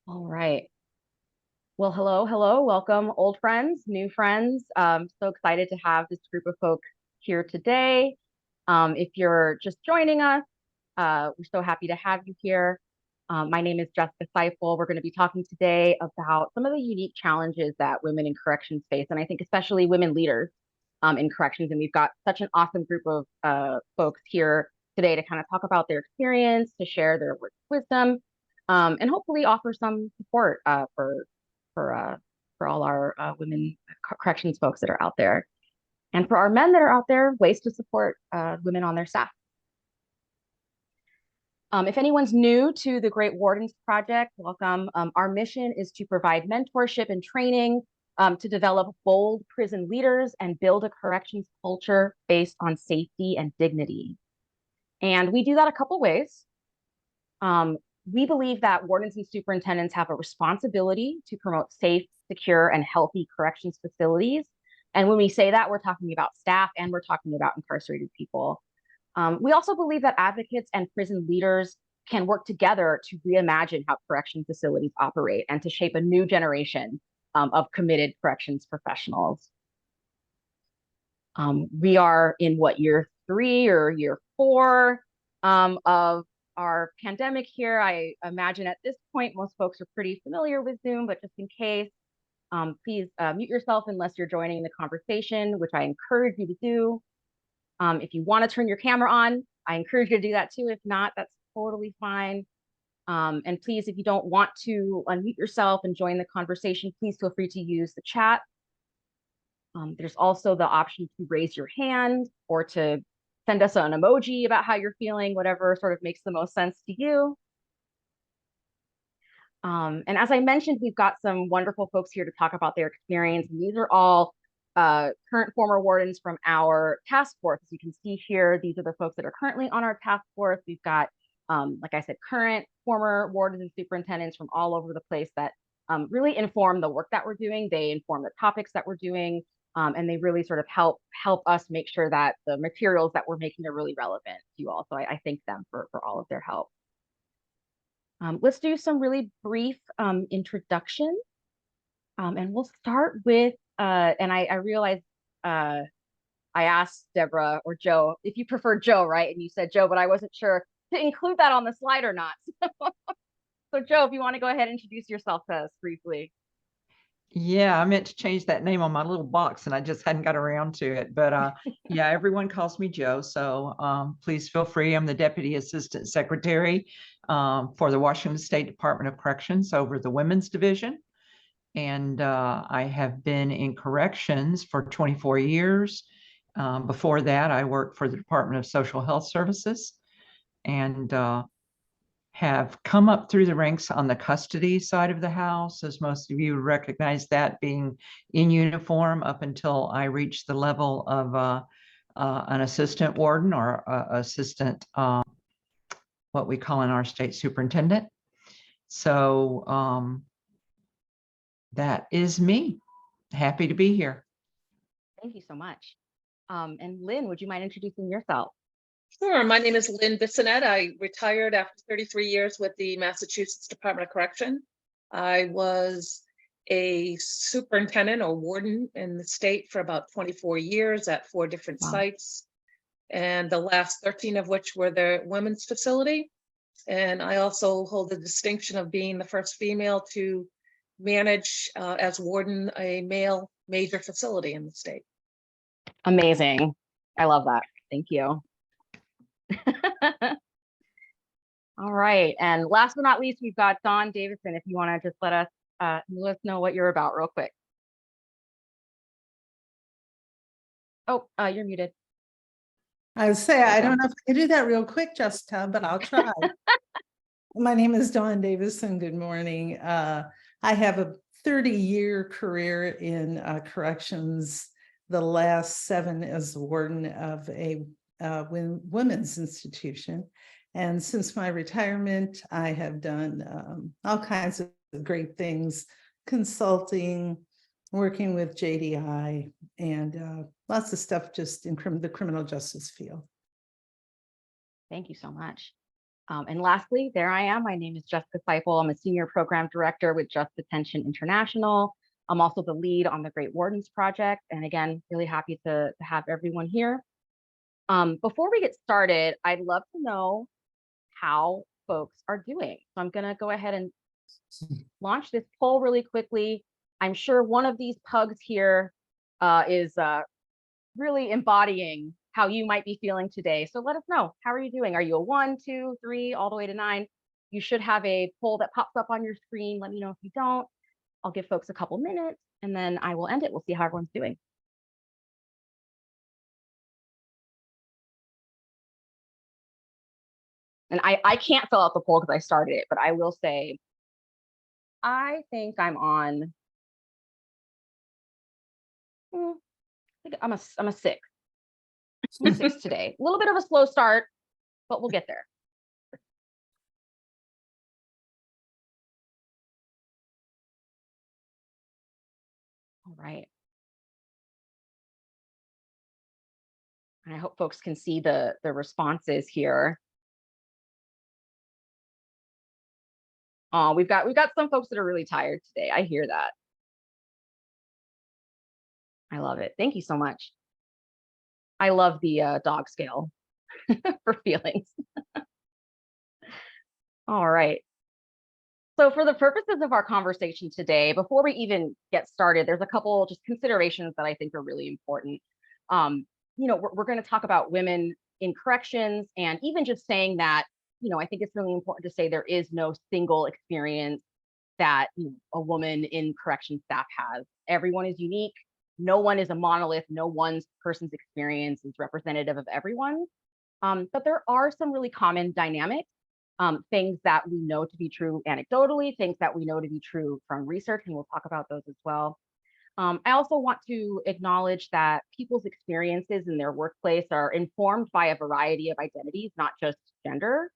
All right. Well, hello, welcome, old friends, new friends. So excited to have this group of folk here today. If you're just joining us, we're so happy to have you here. My name is Jessica Seifel. We're going to be talking today about some of the unique challenges that women in corrections face, and I think especially women leaders in corrections. And we've got such an awesome group of folks here today to kind of talk about their experience, to share their wisdom, and hopefully offer some support for uh, for all our women corrections folks that are out there, and for our men that are out there, ways to support women on their staff. If anyone's new to the Great Wardens Project, welcome. Our mission is to provide mentorship and training to develop bold prison leaders and build a corrections culture based on safety and dignity. And we do that a couple ways. We believe that wardens and superintendents have a responsibility to promote safe, secure, and healthy corrections facilities. And when we say that, we're talking about staff and we're talking about incarcerated people. We also believe that advocates and prison leaders can work together to reimagine how correction facilities operate and to shape a new generation of committed corrections professionals. We are in what, year 3 or year 4 of our pandemic here. I imagine at this point, most folks are pretty familiar with Zoom, but just in case, please mute yourself unless you're joining the conversation, which I encourage you to do. If you want to turn your camera on, I encourage you to do that too. If not, that's totally fine. And please, if you don't want to unmute yourself and join the conversation, please feel free to use the chat. There's also the option to raise your hand or to send us an emoji about how you're feeling, whatever sort of makes the most sense to you. And as I mentioned, we've got some wonderful folks here to talk about their experience. And these are all current former wardens from our task force. As you can see here, these are the folks that are currently on our task force. We've got, like I said, current, former wardens and superintendents from all over the place that really inform the work that we're doing. They inform the topics that we're doing. And they really sort of help us make sure that the materials that we're making are really relevant to you all. So I thank them for all of their help. Let's do some really brief introduction. And we'll start with, and I realized I asked Deborah or Joe, if you prefer Joe, right? And you said Joe, but I wasn't sure to include that on the slide or not. So Joe, if you want to go ahead and introduce yourself to us briefly. Yeah, I meant to change that name on my little box and I just hadn't got around to it. But yeah, everyone calls me Joe. So please feel free. I'm the Deputy Assistant Secretary for the Washington State Department of Corrections over the Women's Division. And I have been in corrections for 24 years. Before that, I worked for the Department of Social Health Services and have come up through the ranks on the custody side of the house, as most of you recognize that, being in uniform up until I reached the level of an assistant warden or assistant, what we call in our state, superintendent. So that is me. Happy to be here. Thank you so much. And Lynn, would you mind introducing yourself? Sure. My name is Lynn Bissonnette. I retired after 33 years with the Massachusetts Department of Correction. I was a superintendent or warden in the state for about 24 years at 4 different sites, and the last 13 of which were the women's facility. And I also hold the distinction of being the first female to manage as warden a male major facility in the state. Amazing. I love that. Thank you. All right. And last but not least, we've got Dawn Davison. If you want to just let us know what you're about real quick. Oh, you're muted. I would say, I don't know if I can do that real quick, Jessica, but I'll try. My name is Dawn Davison. Good morning. I have a 30-year career in corrections, the last 7 as warden of a women's institution. And since my retirement, I have done all kinds of great things, consulting, working with JDI, and lots of stuff just in the criminal justice field. Thank you so much. And lastly, there I am. My name is Jessica Seipel. I'm a senior program director with Just Detention International. I'm also the lead on the Great Wardens Project. And again, really happy to have everyone here. Before we get started, I'd love to know how folks are doing. So I'm gonna go ahead and launch this poll really quickly. I'm sure one of these pugs here is really embodying how you might be feeling today. So let us know, how are you doing? Are you a 1, 2, 3, all the way to 9? You should have a poll that pops up on your screen. Let me know if you don't. I'll give folks a couple minutes and then I will end it. We'll see how everyone's doing. And I can't fill out the poll because I started it, but I will say, I think I'm on, I think I'm a 6. I'm a 6 today. A little bit of a slow start, but we'll get there. All right. And I hope folks can see the responses here. Oh, we've got some folks that are really tired today. I hear that. I love it. Thank you so much. I love the dog scale for feelings. All right. So for the purposes of our conversation today, before we even get started, there's a couple just considerations that I think are really important. You know, we're going to talk about women in corrections, and even just saying that, you know, I think it's really important to say there is no single experience that, you know, a woman in correction staff has. Everyone is unique. No one is a monolith. No one person's experience is representative of everyone. But there are some really common dynamics, things that we know to be true anecdotally, things that we know to be true from research, and we'll talk about those as well. I also want to acknowledge that people's experiences in their workplace are informed by a variety of identities, not just gender,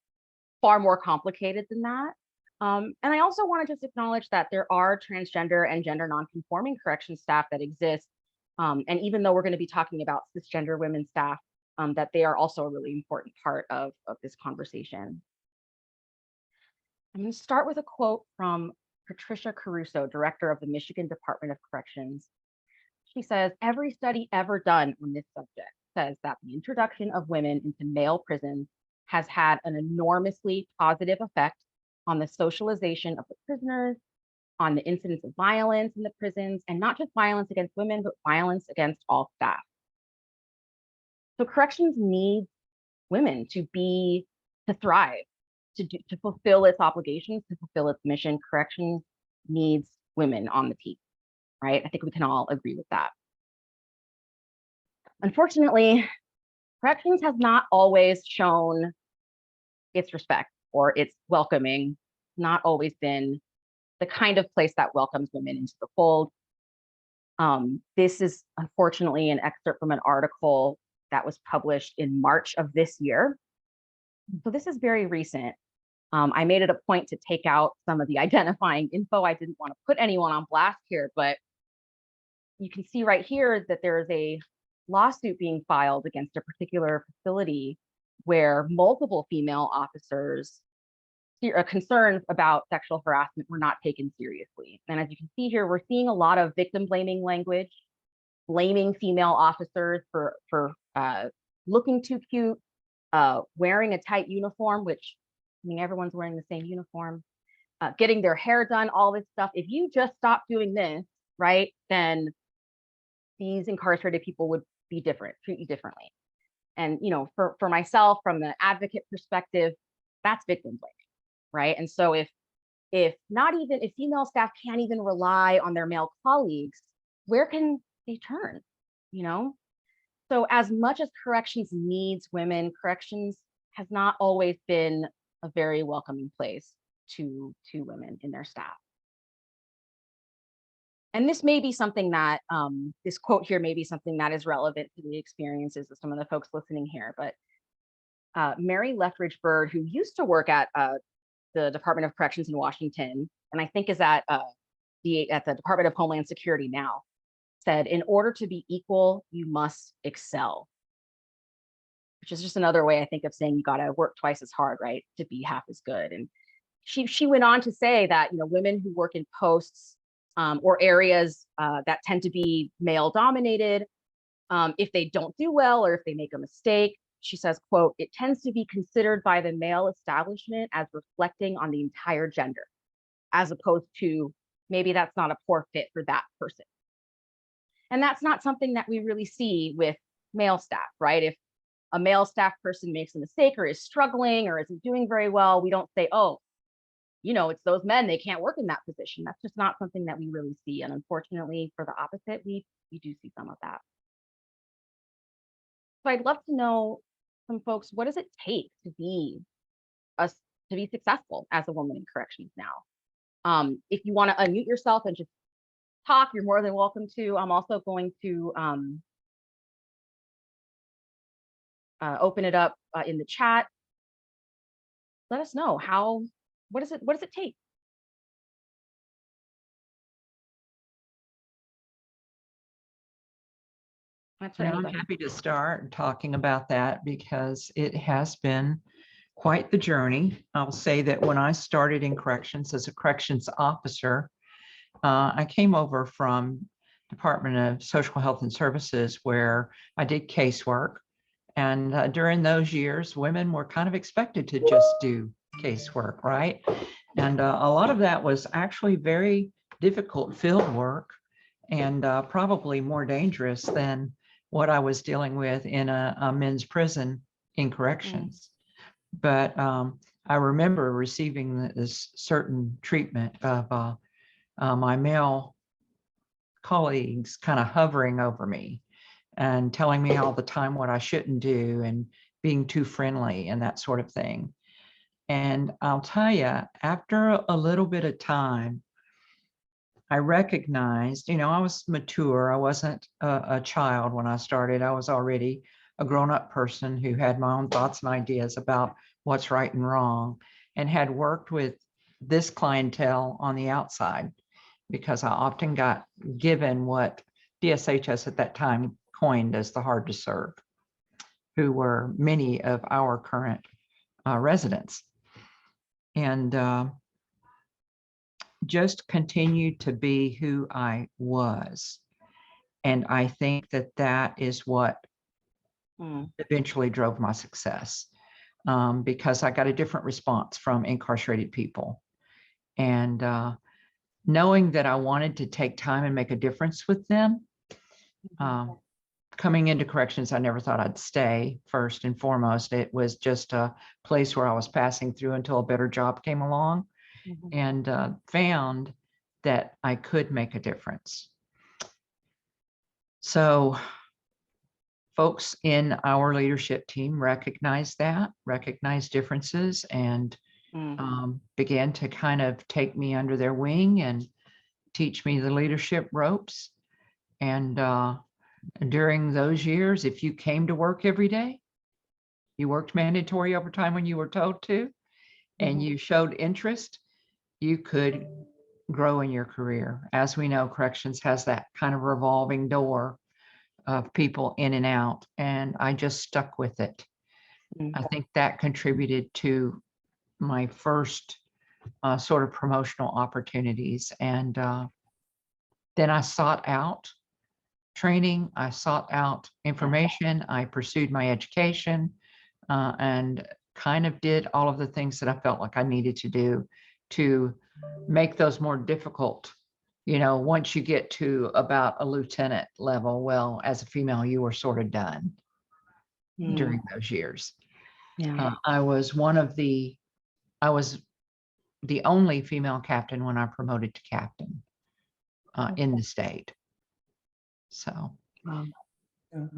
far more complicated than that. And I also want to just acknowledge that there are transgender and gender nonconforming correction staff that exist. And even though we're going to be talking about cisgender women staff, that they are also a really important part of this conversation. I'm going to start with a quote from Patricia Caruso, director of the Michigan Department of Corrections. She says, "Every study ever done on this subject says that the introduction of women into male prisons has had an enormously positive effect on the socialization of the prisoners, on the incidence of violence in the prisons, and not just violence against women, but violence against all staff." So corrections needs women to thrive, to fulfill its obligations, to fulfill its mission. Corrections needs women on the team, right? I think we can all agree with that. Unfortunately, corrections has not always shown its respect or its welcoming, not always been the kind of place that welcomes women into the fold. This is unfortunately an excerpt from an article that was published in March of this year. So this is very recent. I made it a point to take out some of the identifying info. I didn't want to put anyone on blast here, but you can see right here that there is a lawsuit being filed against a particular facility where multiple female officers' concerns about sexual harassment were not taken seriously. And as you can see here, we're seeing a lot of victim blaming language, blaming female officers for looking too cute, wearing a tight uniform, which, I mean, everyone's wearing the same uniform, getting their hair done, all this stuff. If you just stop doing this, right, then these incarcerated people would be different, treat you differently. And, you know, for myself, from the advocate perspective, that's victim blaming, right? And so if female staff can't even rely on their male colleagues, where can they turn, you know? So as much as corrections needs women, corrections has not always been a very welcoming place to women in their staff. And this may be something that, this quote here may be something that is relevant to the experiences of some of the folks listening here, but Mary Lethbridge Bird, who used to work at the Department of Corrections in Washington, and I think is at the Department of Homeland Security now, said, "In order to be equal, you must excel." which is just another way I think of saying you got to work twice as hard, right, to be half as good. And she went on to say that, you know, women who work in posts or areas that tend to be male dominated, if they don't do well or if they make a mistake, she says, quote, it tends to be considered by the male establishment as reflecting on the entire gender, as opposed to maybe that's not a poor fit for that person. And that's not something that we really see with male staff, right? If a male staff person makes a mistake or is struggling or isn't doing very well, we don't say, oh, you know, it's those men, they can't work in that position. That's just not something that we really see. And unfortunately, for the opposite, we do see some of that. So I'd love to know from folks, what does it take to be successful as a woman in corrections now? If you want to unmute yourself and just talk, you're more than welcome to. I'm also going to open it up in the chat. Let us know what does it take? That's for I'm anybody. happy to start talking about that because it has been quite the journey. I'll say that when I started in corrections as a corrections officer, I came over from Department of Social Health and Services where I did casework. And during those years, women were kind of expected to just do casework, right? And a lot of that was actually very difficult field work and probably more dangerous than what I was dealing with in a men's prison in corrections. But I remember receiving this certain treatment of my male colleagues kind of hovering over me and telling me all the time what I shouldn't do and being too friendly and that sort of thing. And I'll tell you, after a little bit of time, I recognized, you know, I was mature. I wasn't a child when I started. I was already a grown-up person who had my own thoughts and ideas about what's right and wrong, and had worked with this clientele on the outside because I often got given what DSHS at that time coined as the hard to serve, who were many of our current residents. And just continued to be who I was. And I think that that is what eventually drove my success, because I got a different response from incarcerated people. And knowing that I wanted to take time and make a difference with them, coming into corrections, I never thought I'd stay. First and foremost, it was just a place where I was passing through until a better job came along. And found that I could make a difference. So folks in our leadership team recognized differences, and began to kind of take me under their wing and teach me the leadership ropes. And during those years, if you came to work every day, you worked mandatory overtime when you were told to, and you showed interest, you could grow in your career. As we know, corrections has that kind of revolving door of people in and out, and I just stuck with it. I think that contributed to my first sort of promotional opportunities. And then I sought out training, I sought out information, I pursued my education, and kind of did all of the things that I felt like I needed to do to make those more difficult. You know, once you get to about a lieutenant level, well, as a female, you were sort of done during those years. I was the only female captain when I promoted to captain in the state. So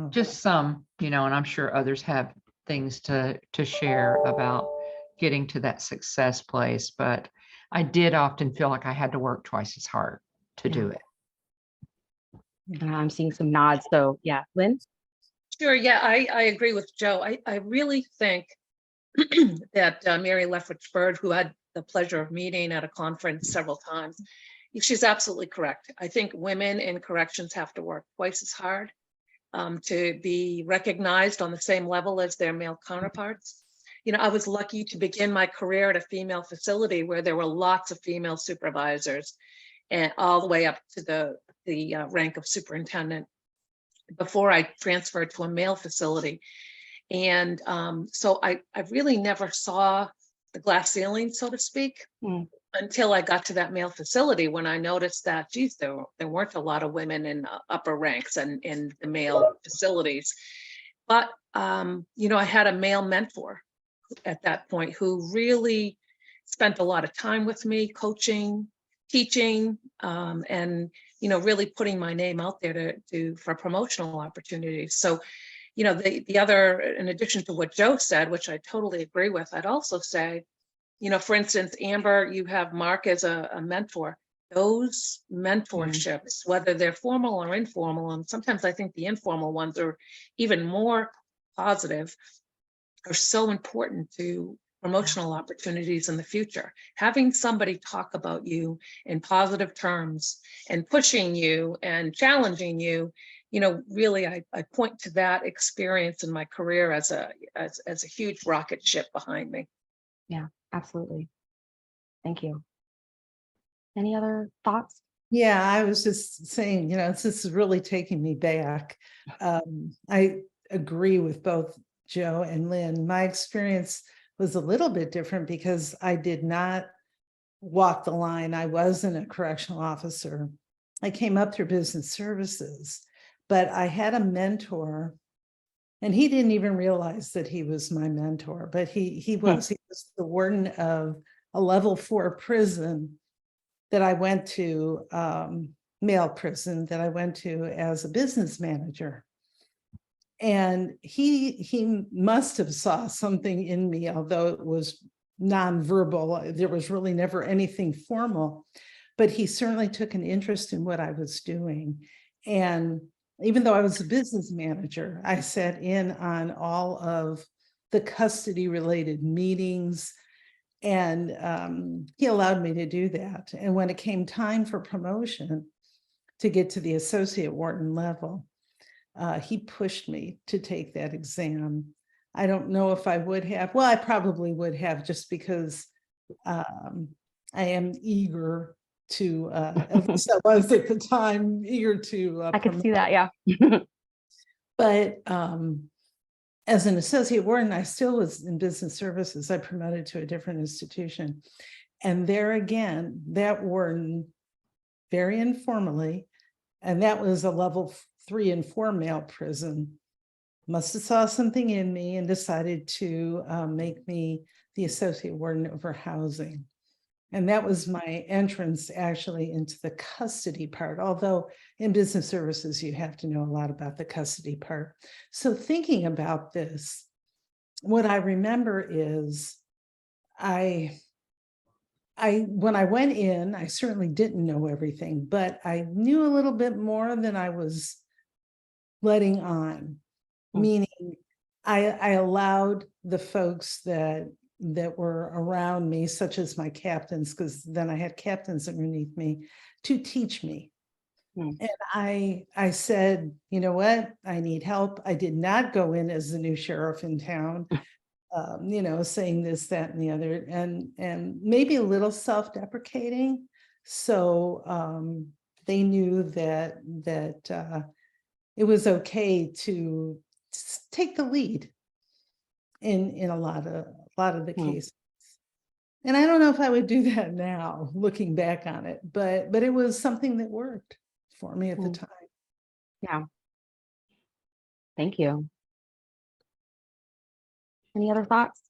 just some, you know, and I'm sure others have things to share about getting to that success place, but I did often feel like I had to work twice as hard to do it. I'm seeing some nods. So yeah, Lynn? Sure, yeah, I agree with Joe. I really think that Mary Lethbridge-Bird, who had the pleasure of meeting at a conference several times, she's absolutely correct. I think women in corrections have to work twice as hard. to be recognized on the same level as their male counterparts. You know, I was lucky to begin my career at a female facility where there were lots of female supervisors, and all the way up to the rank of superintendent before I transferred to a male facility. And so I really never saw the glass ceiling, so to speak, until I got to that male facility, when I noticed that, geez, there weren't a lot of women in upper ranks and in the male facilities. But, you know, I had a male mentor at that point who really spent a lot of time with me, coaching, teaching, and, you know, really putting my name out there for promotional opportunities. So, you know, the other, in addition to what Joe said, which I totally agree with, I'd also say, you know, for instance, Amber, you have Mark as a mentor. Those mentorships, whether they're formal or informal, and sometimes I think the informal ones are even more positive, are so important to promotional opportunities in the future. Having somebody talk about you in positive terms and pushing you and challenging you, you know, really, I point to that experience in my career as a huge rocket ship behind me. Yeah, absolutely. Thank you. Any other thoughts? Yeah, I was just saying, you know, this is really taking me back. I agree with both Joe and Lynn. My experience was a little bit different because I did not walk the line. I wasn't a correctional officer. I came up through business services, but I had a mentor, and he didn't even realize that he was my mentor, but he was the warden of a level 4 prison that I went to, male prison that I went to as a business manager. And he must have saw something in me, although it was nonverbal. There was really never anything formal, but he certainly took an interest in what I was doing. And even though I was a business manager, I sat in on all of the custody related meetings, and he allowed me to do that. And when it came time for promotion to get to the associate warden level, he pushed me to take that exam. I don't know if I would have. Well, I probably would have, just because I am eager to, at least I was at the time, eager to. I could see that, yeah. But as an associate warden, I still was in business services. I promoted to a different institution. And there again, that warden, very informally, and that was a level 3 and 4 male prison, must have saw something in me and decided to make me the associate warden over housing. And that was my entrance actually into the custody part, although in business services, you have to know a lot about the custody part. So thinking about this, what I remember is when I went in, I certainly didn't know everything, but I knew a little bit more than I was letting on, meaning I allowed the folks that were around me, such as my captains, because then I had captains underneath me, to teach me. And I said, you know what, I need help. I did not go in as the new sheriff in town, you know, saying this, that, and the other, and maybe a little self-deprecating. So they knew that it was okay to take the lead in a lot of the cases. And I don't know if I would do that now, looking back on it, but it was something that worked for me at the time. Yeah. Thank you. Any other thoughts?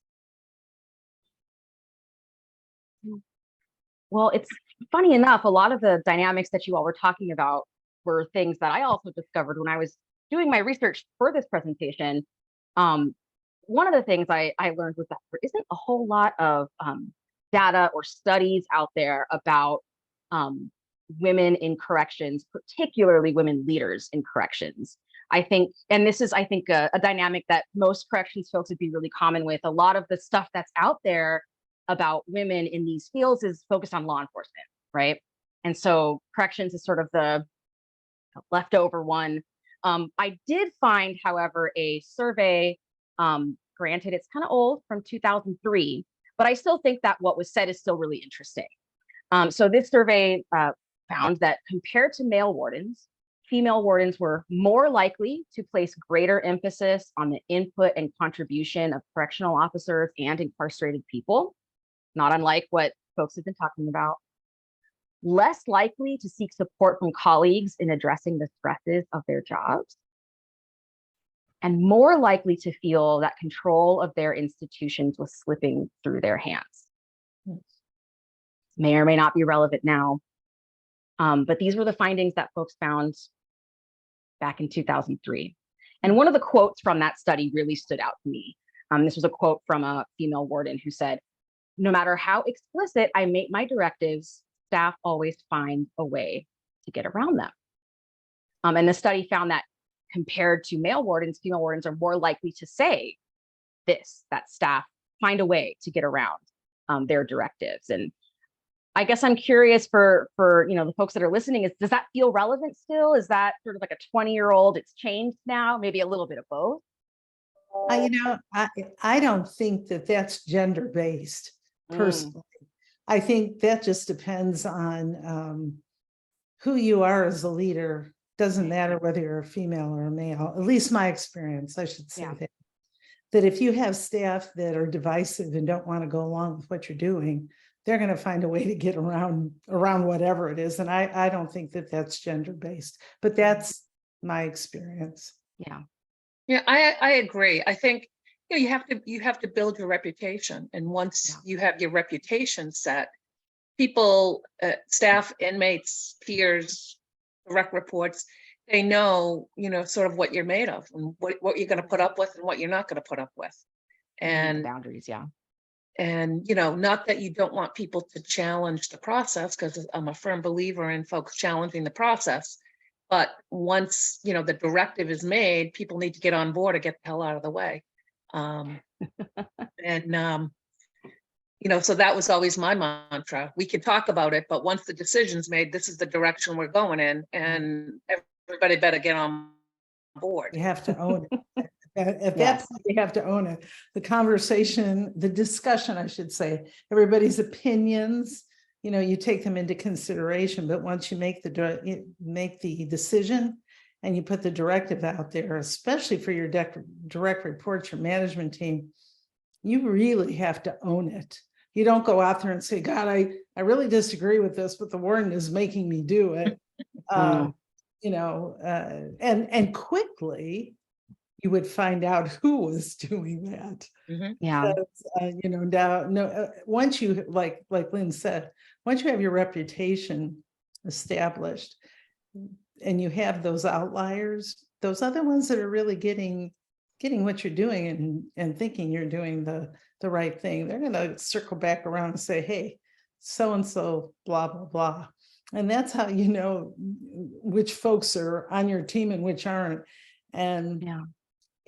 Well, it's funny enough, a lot of the dynamics that you all were talking about were things that I also discovered when I was doing my research for this presentation. One of the things I learned was that there isn't a whole lot of data or studies out there about women in corrections, particularly women leaders in corrections. I think, and this is, I think, a dynamic that most corrections folks would be really common with. A lot of the stuff that's out there about women in these fields is focused on law enforcement, right? And so corrections is sort of the leftover one. I did find, however, a survey, granted, it's kind of old, from 2003, but I still think that what was said is still really interesting. So this survey found that compared to male wardens, female wardens were more likely to place greater emphasis on the input and contribution of correctional officers and incarcerated people, not unlike what folks have been talking about. Less likely to seek support from colleagues in addressing the stresses of their jobs, and more likely to feel that control of their institutions was slipping through their hands. May or may not be relevant now, but these were the findings that folks found back in 2003. And one of the quotes from that study really stood out to me. This was a quote from a female warden who said, "No matter how explicit I make my directives, staff always find a way to get around them." And the study found that compared to male wardens, female wardens are more likely to say this, that staff find a way to get around their directives. And I guess I'm curious for the folks that are listening, does that feel relevant still? Is that sort of like a 20-year-old, it's changed now, maybe a little bit of both? I don't think that that's gender-based personally. I think that just depends on who you are as a leader. Doesn't matter whether you're a female or a male, at least my experience, I should say. Yeah. That if you have staff that are divisive and don't want to go along with what you're doing, they're going to find a way to get around whatever it is. And I don't think that that's gender-based, but that's my experience. Yeah. Yeah, I agree. I think you have to build your reputation, and once you have your reputation set, people, staff, inmates, peers, direct reports, they know sort of what you're made of and what you're going to put up with and what you're not going to put up with, and the boundaries. Yeah. And not that you don't want people to challenge the process, because I'm a firm believer in folks challenging the process. But once the directive is made, people need to get on board or get the hell out of the way. So that was always my mantra. We can talk about it, but once the decision's made, this is the direction we're going in, and everybody better get on board. You have to own it. At that point, you have to own it. The conversation, the discussion, I should say, everybody's opinions, you take them into consideration. But once you make the decision and you put the directive out there, especially for your direct reports, your management team, you really have to own it. You don't go out there and say, God, I really disagree with this, but the warden is making me do it. And quickly you would find out who was doing that. Mm-hmm. Yeah. Because, once you, like Lynn said, once you have your reputation established and you have those outliers, those other ones that are really getting what you're doing and thinking you're doing the right thing, they're going to circle back around and say, hey, so-and-so, blah, blah, blah. And that's how you know which folks are on your team and which aren't. And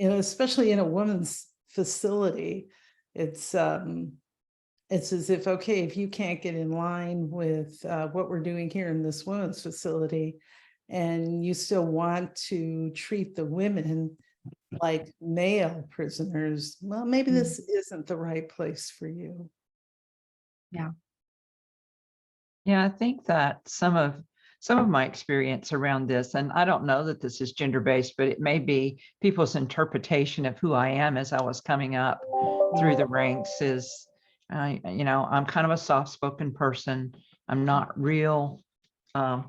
especially in a woman's facility, it's as if, okay, if you can't get in line with what we're doing here in this women's facility, and you still want to treat the women like male prisoners, well, maybe this isn't the right place for you. Yeah. Yeah, I think that some of my experience around this, and I don't know that this is gender-based, but it may be people's interpretation of who I am as I was coming up through the ranks is, I'm kind of a soft-spoken person. I'm not real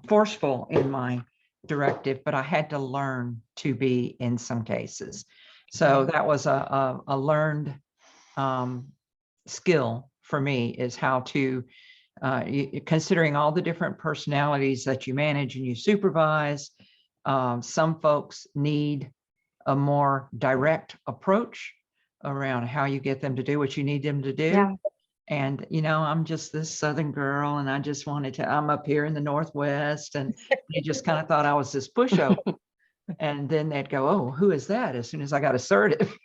forceful in my directive, but I had to learn to be in some cases. So that was a learned skill for me, is how to, considering all the different personalities that you manage and you supervise, some folks need a more direct approach around how you get them to do what you need them to do. Yeah. And, I'm just this Southern girl, and I just I'm up here in the Northwest, and they just kind of thought I was this pushover. And then they'd go, oh, who is that? As soon as I got assertive.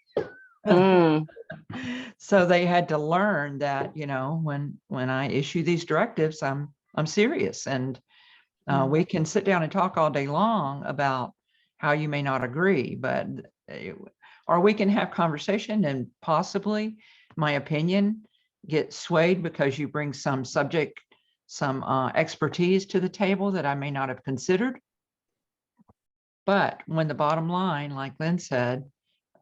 So they had to learn that, when I issue these directives, I'm serious. And we can sit down and talk all day long about how you may not agree, but or we can have conversation and possibly my opinion get swayed because you bring some subject, some expertise to the table that I may not have considered. But when the bottom line, like Lynn said,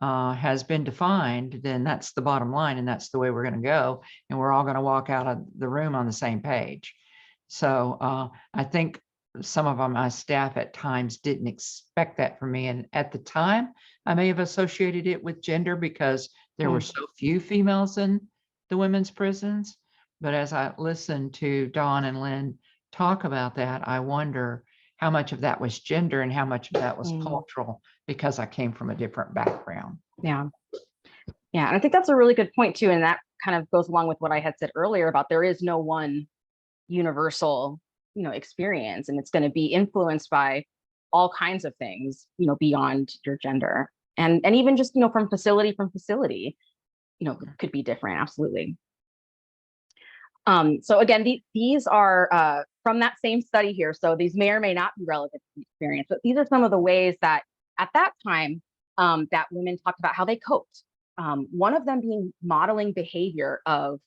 has been defined, then that's the bottom line, and that's the way we're going to go. And we're all going to walk out of the room on the same page. So I think some of my staff at times didn't expect that from me. And at the time, I may have associated it with gender because there were so few females in the women's prisons. But as I listened to Dawn and Lynn talk about that, I wonder how much of that was gender and how much of that was cultural, because I came from a different background. Yeah. Yeah. And I think that's a really good point too. And that kind of goes along with what I had said earlier about there is no one universal, experience, and it's going to be influenced by all kinds of things, beyond your gender. And even just, from facility, could be different. Absolutely. So again, these are from that same study here. So these may or may not be relevant to the experience, but these are some of the ways that at that time that women talked about how they coped. One of them being modeling behavior of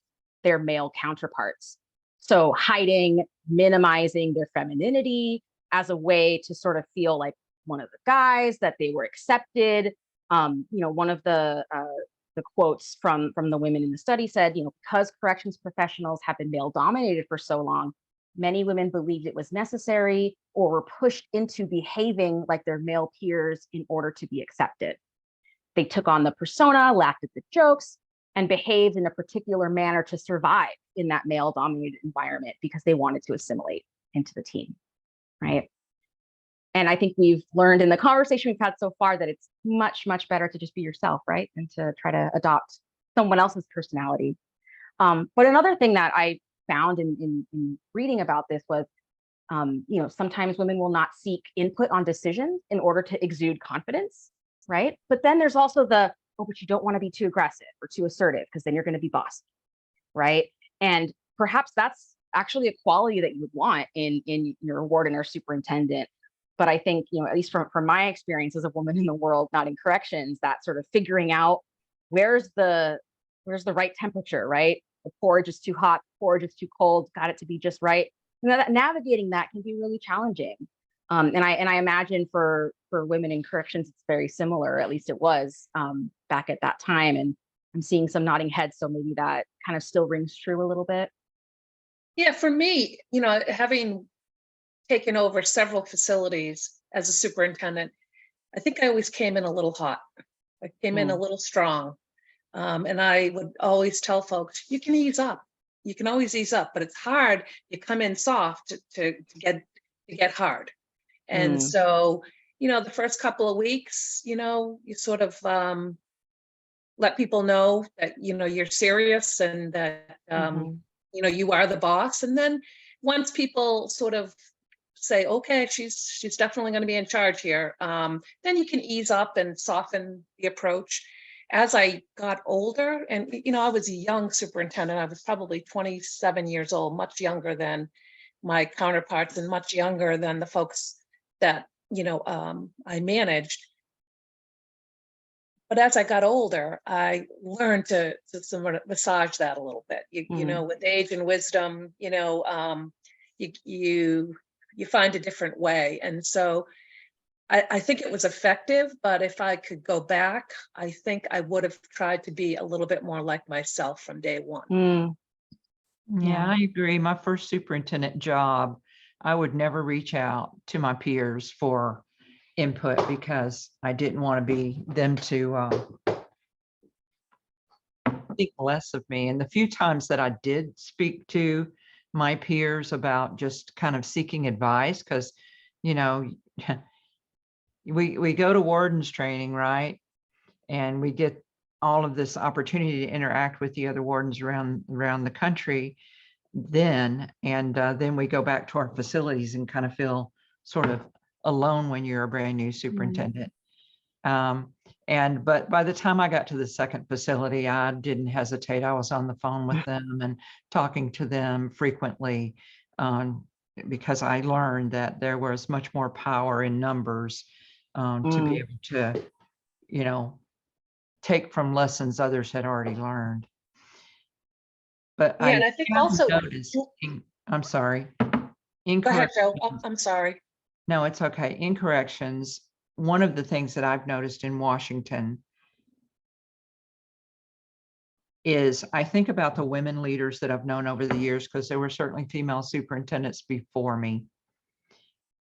their male counterparts. So hiding, minimizing their femininity as a way to sort of feel like one of the guys, that they were accepted. One of the quotes from the women in the study said, because corrections professionals have been male dominated for so long, many women believed it was necessary or were pushed into behaving like their male peers in order to be accepted. They took on the persona, laughed at the jokes, and behaved in a particular manner to survive in that male dominated environment because they wanted to assimilate into the team, right? And I think we've learned in the conversation we've had so far that it's much, much better to just be yourself, right? And to try to adopt someone else's personality. But another thing that I found in reading about this was, sometimes women will not seek input on decisions in order to exude confidence, right? But then there's also but you don't want to be too aggressive or too assertive because then you're going to be bossy, right? And perhaps that's actually a quality that you would want in your warden or superintendent. But I think, at least from my experience as a woman in the world, not in corrections, that sort of figuring out where's the right temperature, right? The porridge is too hot, the porridge is too cold, got it to be just right. And that navigating that can be really challenging. And I imagine for women in corrections, it's very similar, at least it was back at that time. And I'm seeing some nodding heads, so maybe that kind of still rings true a little bit. Yeah, for me, having taken over several facilities as a superintendent, I think I always came in a little hot. I came in a little strong. And I would always tell folks, you can ease up. You can always ease up, but it's hard. You come in soft to get hard. And so, the first couple of weeks, you sort of let people know that, you're serious and that, you are the boss. And then once people sort of say, okay, she's definitely going to be in charge here, then you can ease up and soften the approach. As I got older, and I was a young superintendent, I was probably 27 years old, much younger than my counterparts and much younger than the folks that I managed. But as I got older, I learned to sort of massage that a little bit. With age and wisdom, you find a different way. And so I think it was effective, but if I could go back, I think I would have tried to be a little bit more like myself from day one. Yeah, I agree. My first superintendent job, I would never reach out to my peers for input because I didn't want to be them to think less of me. And the few times that I did speak to my peers about just kind of seeking advice, because, we go to warden's training, right? And we get all of this opportunity to interact with the other wardens around the country then we go back to our facilities and kind of feel sort of alone when you're a brand new superintendent. But by the time I got to the second facility, I didn't hesitate. I was on the phone with them and talking to them frequently because I learned that there was much more power in numbers to be able to, you know, take from lessons others had already learned. But Yeah, and I think have also, noticed, I'm sorry. go ahead, Joe. Incorrections. I'm sorry. No, it's okay. In corrections, one of the things that I've noticed in Washington is I think about the women leaders that I've known over the years, because there were certainly female superintendents before me.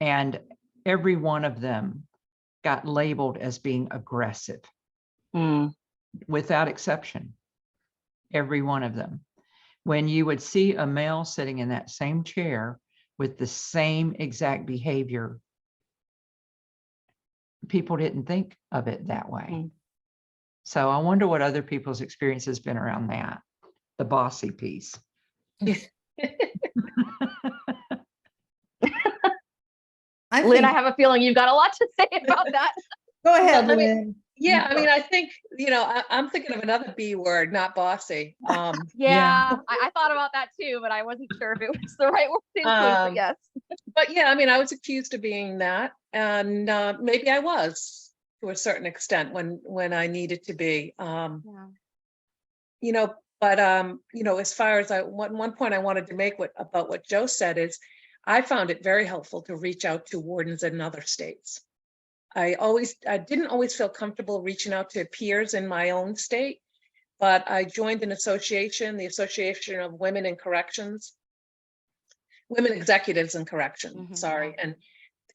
And every one of them got labeled as being aggressive, without exception. Every one of them. When you would see a male sitting in that same chair with the same exact behavior, people didn't think of it that way. So I wonder what other people's experience has been around that, the bossy piece. Lynn, I have a feeling you've got a lot to say about that. Go ahead, Well, I mean, Lynn. Yeah, I mean, I think, I'm thinking of another B word, not bossy. Yeah, I thought about that too, but I wasn't sure if it was the right word to include, but yes. But yeah, I mean, I was accused of being that, and maybe I was to a certain extent when I needed to be. But as far as one point I wanted to make about what Joe said is, I found it very helpful to reach out to wardens in other states. I didn't always feel comfortable reaching out to peers in my own state, but I joined an association, the Association of Women in Corrections, Women Executives in Corrections, sorry,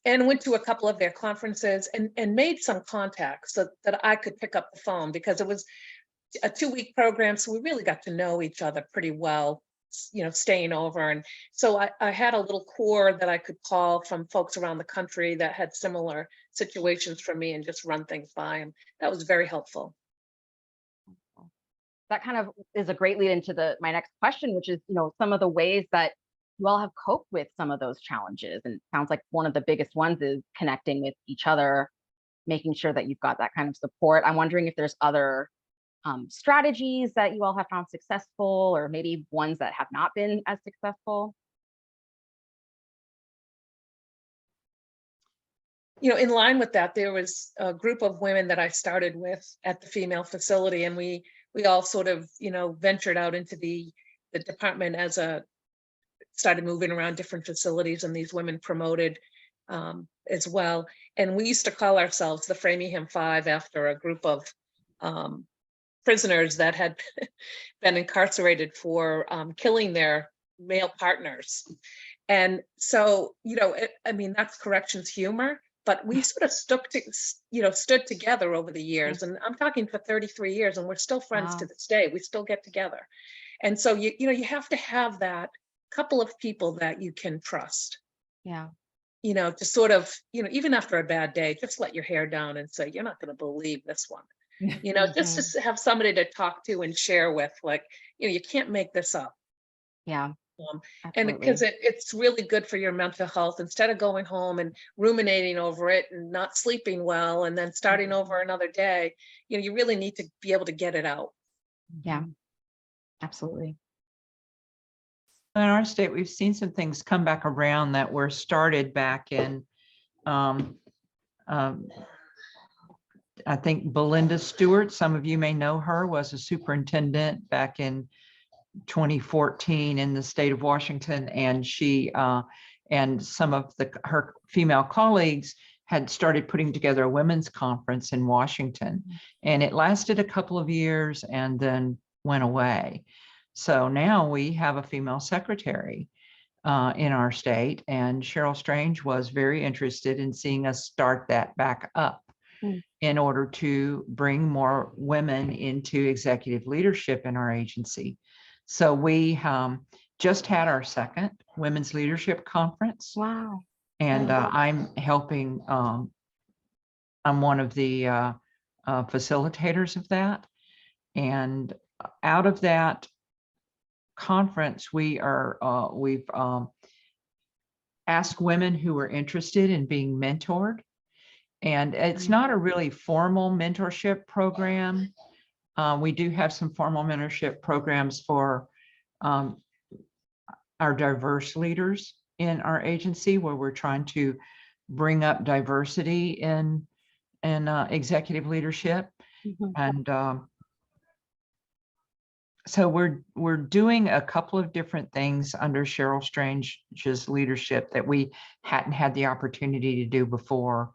and went to a couple of their conferences and made some contacts so that I could pick up the phone, because it was a 2-week program, so we really got to know each other pretty well, staying over. And so I had a little core that I could call from folks around the country that had similar situations for me and just run things by them. That was very helpful. That kind of is a great lead into my next question, which is, some of the ways that you all have coped with some of those challenges. And it sounds like one of the biggest ones is connecting with each other, making sure that you've got that kind of support. I'm wondering if there's other strategies that you all have found successful, or maybe ones that have not been as successful. In line with that, there was a group of women that I started with at the female facility, and we all sort of, ventured out into the department started moving around different facilities, and these women promoted as well. And we used to call ourselves the Framingham Five, after a group of prisoners that had been incarcerated for killing their male partners. And so, that's corrections humor, but we sort of stood together over the years. And I'm talking for 33 years, and we're still friends to this day. We still get together. And so, you have to have that couple of people that you can trust. Yeah. To sort of, even after a bad day, just let your hair down and say, you're not going to believe this one. Just to have somebody to talk to and share with, like, you can't make this up. Yeah. And because it's really good for your mental health, instead of going home and ruminating over it and not sleeping well and then starting over another day, you really need to be able to get it out. Yeah, absolutely. In our state, we've seen some things come back around that were started back in I think Belinda Stewart, some of you may know her, was a superintendent back in 2014 in the state of Washington, and she and some of her female colleagues had started putting together a women's conference in Washington, and it lasted a couple of years and then went away. So now we have a female secretary in our state, and Cheryl Strange was very interested in seeing us start that back up in order to bring more women into executive leadership in our agency. So we just had our second Women's Leadership Conference. Wow. And I'm helping, I'm one of the facilitators of that. And out of that conference, we've asked women who are interested in being mentored. And it's not a really formal mentorship program. We do have some formal mentorship programs for our diverse leaders in our agency, where we're trying to bring up diversity in and executive leadership. Mhm. And so we're doing a couple of different things under Cheryl Strange's leadership that we hadn't had the opportunity to do before.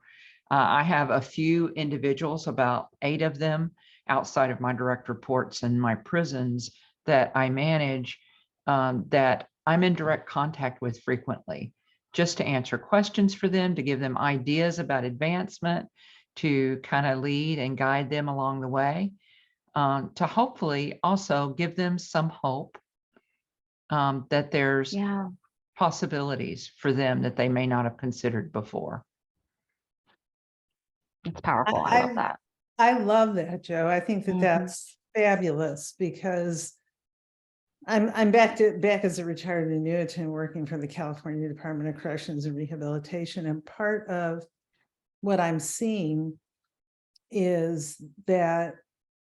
I have a few individuals, about 8 of them, outside of my direct reports and my prisons that I manage, that I'm in direct contact with frequently, just to answer questions for them, to give them ideas about advancement, to kind of lead and guide them along the way. To hopefully also give them some hope that there's Yeah. possibilities for them that they may not have considered before. It's powerful. I love that. I love that, Joe. I think that Mhm. that's fabulous because I'm back as a retired annuitant working for the California Department of Corrections and Rehabilitation. And part of what I'm seeing is that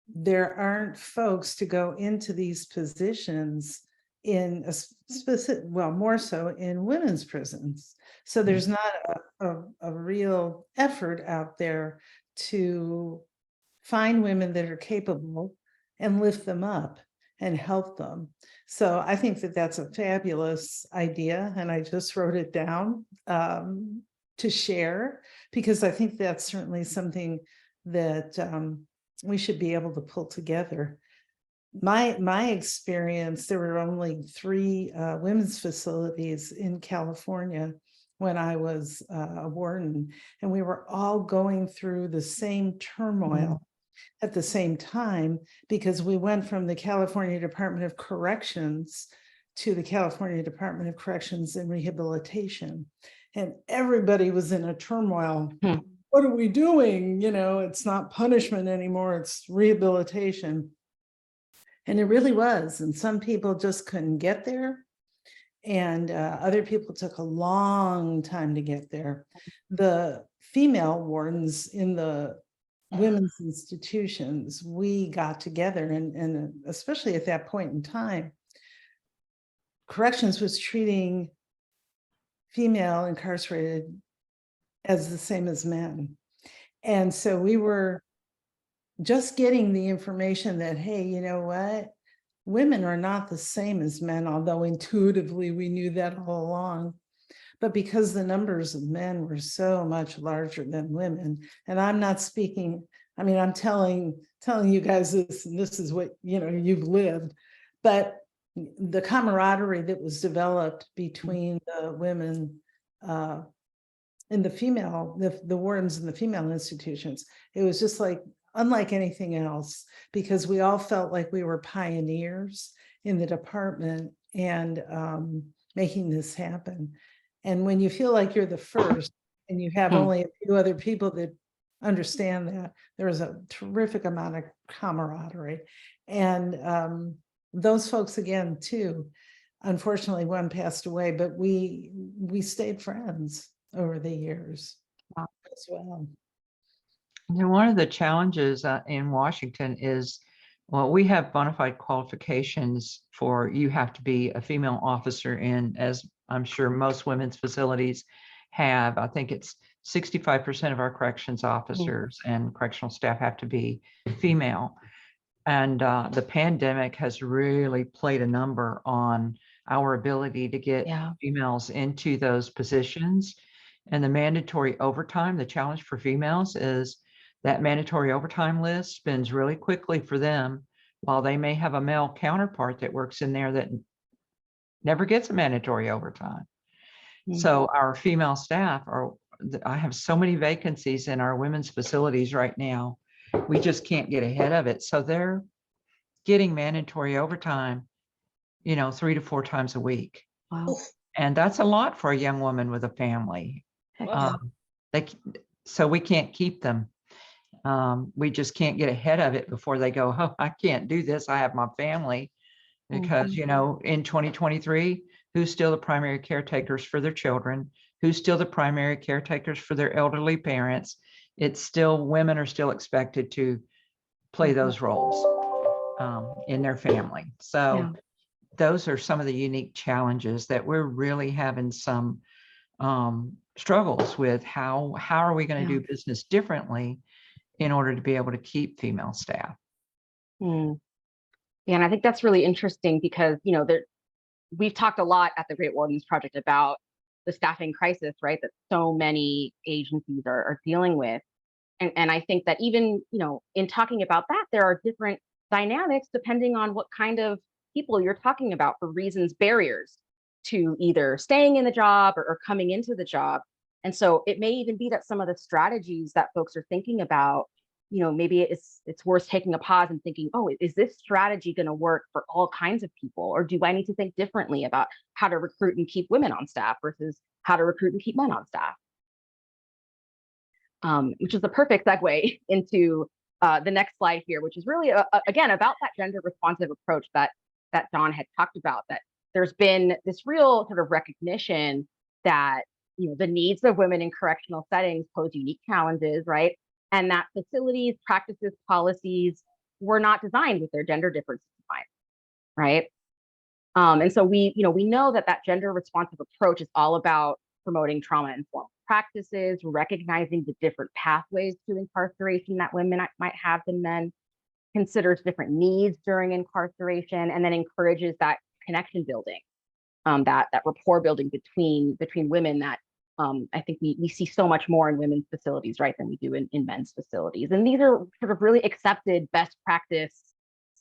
there aren't folks to go into these positions in a specific, well, more so in women's prisons. So there's not a real effort out there to find women that are capable and lift them up and help them. So I think that that's a fabulous idea. And I just wrote it down to share, because I think that's certainly something that we should be able to pull together. My experience, there were only 3 women's facilities in California when I was a warden, and we were all going through the same turmoil at the same time, because we went from the California Department of Corrections to the California Department of Corrections and Rehabilitation, and everybody was in a turmoil. What are we doing? You know, it's not punishment anymore, it's rehabilitation. And it really was. And some people just couldn't get there. And other people took a long time to get there. The female wardens in the women's institutions, we got together, and especially at that point in time, corrections was treating female incarcerated as the same as men. And so we were just getting the information that, hey, you know what? Women are not the same as men, although intuitively we knew that all along. But because the numbers of men were so much larger than women, and I'm not speaking, I mean, I'm telling you guys this, and this is what, you know, you've lived, but the camaraderie that was developed between the women and the female, the wardens in the female institutions, it was just like unlike anything else, because we all felt like we were pioneers in the department and making this happen. And when you feel like you're the first and you have only a few other people that understand that, there is a terrific amount of camaraderie. And those folks again too, unfortunately one passed away, but we stayed friends over the years as well. And one of the challenges in Washington is, well, we have bona fide qualifications for, you have to be a female officer in, as I'm sure most women's facilities have. I think it's 65% of our corrections officers and correctional staff have to be female. And the pandemic has really played a number on our ability to get females into those positions. And the mandatory overtime, the challenge for females is that mandatory overtime list spins really quickly for them, while they may have a male counterpart that works in there that never gets a mandatory overtime. So our female staff I have so many vacancies in our women's facilities right now. We just can't get ahead of it. So they're getting mandatory overtime, 3 to 4 times a week. Wow. And that's a lot for a young woman with a family. Wow. So we can't keep them. We just can't get ahead of it before they go, oh, I can't do this, I have my family. Because, in 2023, who's still the primary caretakers for their children? Who's still the primary caretakers for their elderly parents? It's still, women are still expected to play those roles in their family. So those are some of the unique challenges that we're really having some struggles with how are we going to do business differently in order to be able to keep female staff. Mm. Yeah, and I think that's really interesting because, you know, we've talked a lot at the Great Wardens Project about the staffing crisis, right, that so many agencies are dealing with. And I think that even, you know, in talking about that, there are different dynamics depending on what kind of people you're talking about for reasons, barriers to either staying in the job or coming into the job. And so it may even be that some of the strategies that folks are thinking about, you know, maybe it's worth taking a pause and thinking, oh, is this strategy going to work for all kinds of people? Or do I need to think differently about how to recruit and keep women on staff versus how to recruit and keep men on staff? Which is the perfect segue into the next slide here, which is really, again, about that gender responsive approach that John had talked about, that there's been this real sort of recognition that, you know, the needs of women in correctional settings pose unique challenges, right? And that facilities, practices, policies were not designed with their gender differences in mind, right? And so we know that gender responsive approach is all about promoting trauma-informed practices, recognizing the different pathways to incarceration that women might have than men, considers different needs during incarceration, and then encourages that connection building, that rapport building between women that I think we see so much more in women's facilities, right, than we do in men's facilities. And these are sort of really accepted best practice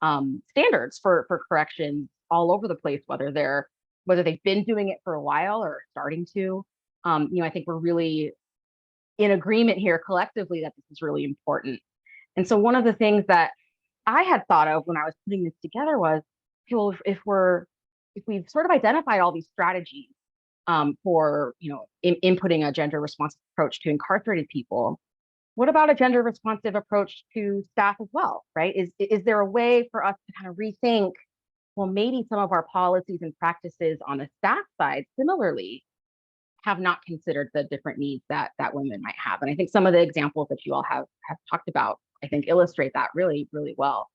standards for corrections all over the place, whether they've been doing it for a while or starting to. You know, I think we're really in agreement here collectively that this is really important. And so one of the things that I had thought of when I was putting this together was, well, if we've sort of identified all these strategies for, you know, inputting a gender responsive approach to incarcerated people, what about a gender responsive approach to staff as well, right? Is there a way for us to kind of rethink, well, maybe some of our policies and practices on the staff side similarly have not considered the different needs that women might have. And I think some of the examples that you all have talked about, I think, illustrate that really, really well.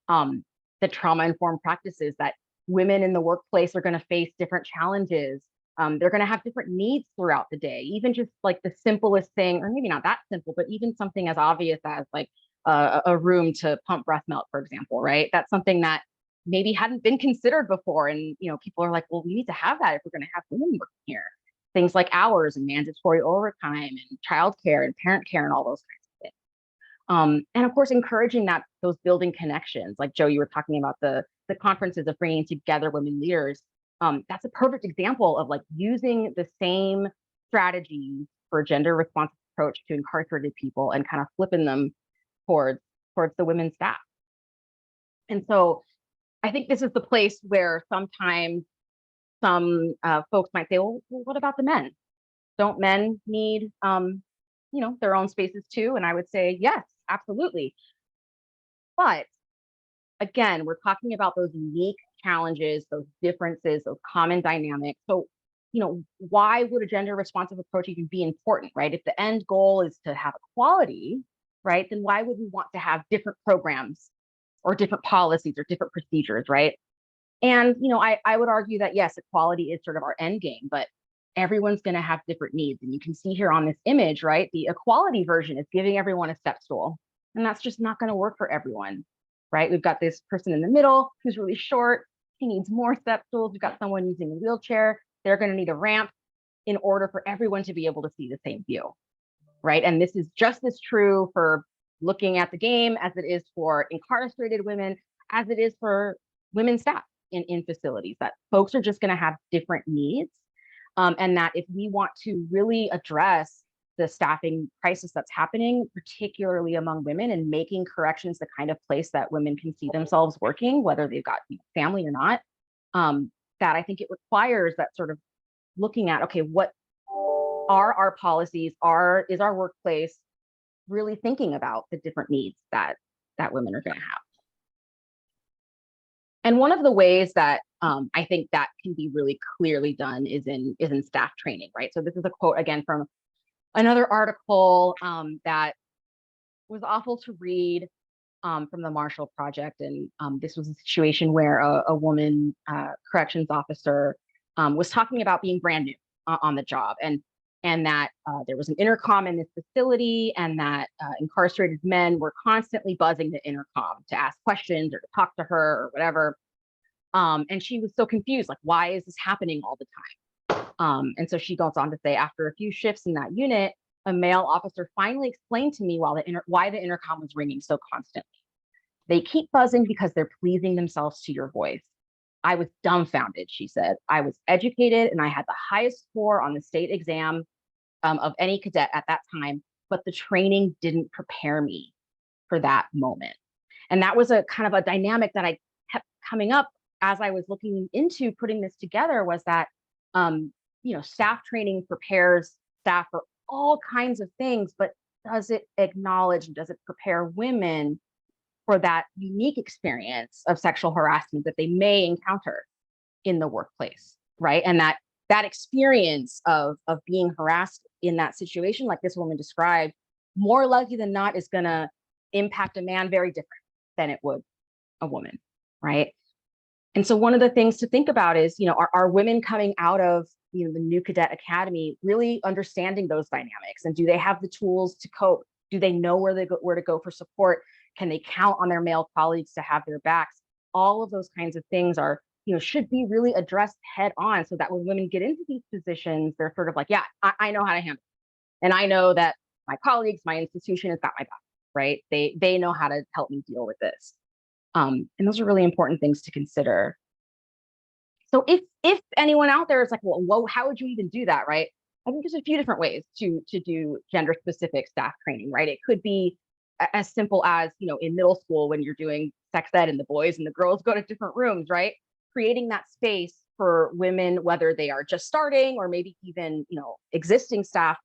The trauma-informed practices that women in the workplace are going to face different challenges. They're going to have different needs throughout the day, even just like the simplest thing, or maybe not that simple, but even something as obvious as like a room to pump breast milk, for example, right? That's something that maybe hadn't been considered before. And, you know, people are like, well, we need to have that if we're going to have women working here. Things like hours and mandatory overtime and childcare and parent care and all those kinds of things. And of course, encouraging those building connections, like Joe, you were talking about the conferences of bringing together women leaders. That's a perfect example of like using the same strategies for a gender responsive approach to incarcerated people and kind of flipping them towards the women's staff. And so I think this is the place where sometimes some folks might say, well, what about the men? Don't men need, you know, their own spaces too? And I would say, yes, absolutely. But again, we're talking about those unique challenges, those differences, those common dynamics. So, you know, why would a gender responsive approach even be important, right? If the end goal is to have equality, right, then why would we want to have different programs or different policies or different procedures, right? And, you know, I would argue that, yes, equality is sort of our end game, but everyone's going to have different needs. And you can see here on this image, right, the equality version is giving everyone a step stool. And that's just not going to work for everyone, right? We've got this person in the middle who's really short. He needs more step stools. We've got someone using a wheelchair. They're going to need a ramp in order for everyone to be able to see the same view, right? And this is just as true for looking at the game as it is for incarcerated women, as it is for women staff in facilities, that folks are just going to have different needs. And that if we want to really address the staffing crisis that's happening, particularly among women, and making corrections the kind of place that women can see themselves working, whether they've got family or not, that I think it requires that sort of looking at, okay, what are our policies, is our workplace really thinking about the different needs that women are going to have? And one of the ways that I think that can be really clearly done is in staff training, right? So this is a quote again from another article that was awful to read from the Marshall Project. And this was a situation where a woman corrections officer was talking about being brand new on the job. And and that there was an intercom in this facility, and that incarcerated men were constantly buzzing the intercom to ask questions or to talk to her or whatever. And she was so confused, like, why is this happening all the time? And so she goes on to say, after a few shifts in that unit, a male officer finally explained to me why the intercom was ringing so constantly. They keep buzzing because they're pleasing themselves to your voice. I was dumbfounded, she said. I was educated and I had the highest score on the state exam of any cadet at that time, but the training didn't prepare me for that moment. And that was a kind of a dynamic that I kept coming up as I was looking into putting this together, was that, staff training prepares staff for all kinds of things, but does it acknowledge and does it prepare women for that unique experience of sexual harassment that they may encounter in the workplace, right? And that experience of being harassed in that situation, like this woman described, more likely than not is gonna impact a man very different than it would a woman, right? And so one of the things to think about is, are women coming out of the new cadet academy really understanding those dynamics, and do they have the tools to cope? Do they know where to go for support? Can they count on their male colleagues to have their backs? All of those kinds of things are, should be really addressed head on, so that when women get into these positions, they're sort of like, yeah, I know how to handle it. And I know that my colleagues, my institution has got my back, right? They know how to help me deal with this. And those are really important things to consider. So if anyone out there is like, well, how would you even do that, right? I think there's a few different ways to do gender specific staff training, right? It could be as simple as, in middle school when you're doing sex ed and the boys and the girls go to different rooms, right? Creating that space for women, whether they are just starting or maybe even, existing staff,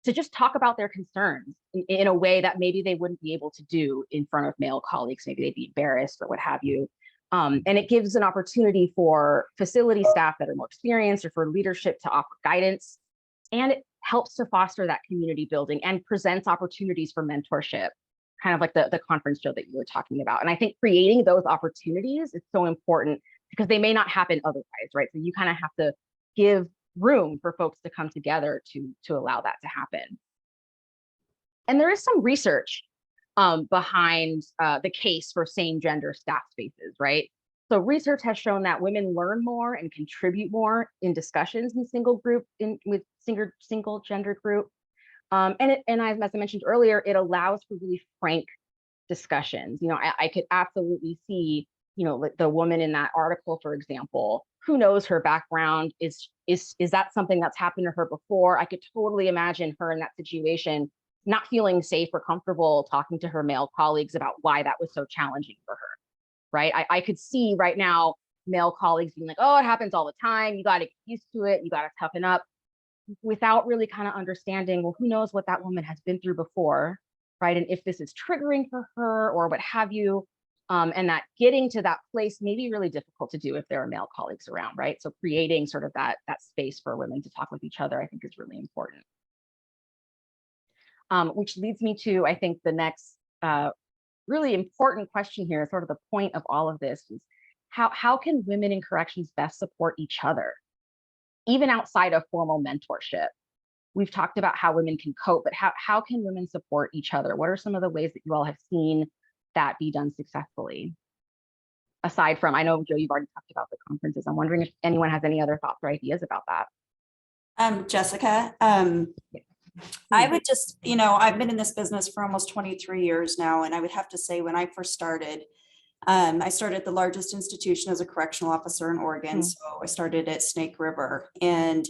to just talk about their concerns in a way that maybe they wouldn't be able to do in front of male colleagues. Maybe they'd be embarrassed or what have you. And it gives an opportunity for facility staff that are more experienced or for leadership to offer guidance. And it helps to foster that community building and presents opportunities for mentorship, kind of like the conference show that you were talking about. And I think creating those opportunities is so important because they may not happen otherwise, right? So you kind of have to give room for folks to come together to allow that to happen. And there is some research behind the case for same gender staff spaces, right? So research has shown that women learn more and contribute more in discussions in with single gender group. And as I mentioned earlier, it allows for really frank discussions. I could absolutely see, like the woman in that article, for example, who knows her background? Is that something that's happened to her before? I could totally imagine her in that situation, not feeling safe or comfortable talking to her male colleagues about why that was so challenging for her, right? I could see right now male colleagues being like, oh, it happens all the time. You got to get used to it. You got to toughen up, without really kind of understanding, well, who knows what that woman has been through before, right? And if this is triggering for her or what have you, and that getting to that place may be really difficult to do if there are male colleagues around, right? So creating sort of that space for women to talk with each other, I think, is really important. Which leads me to, I think, the next really important question here, sort of the point of all of this, is how can women in corrections best support each other, even outside of formal mentorship? We've talked about how women can cope, but how can women support each other? What are some of the ways that you all have seen that be done successfully? Aside from, I know, Joe, you've already talked about the conferences. I'm wondering if anyone has any other thoughts or ideas about that. Jessica, I would just, I've been in this business for almost 23 years now, and I would have to say when I first started, I started at the largest institution as a correctional officer in Oregon. So I started at Snake River, and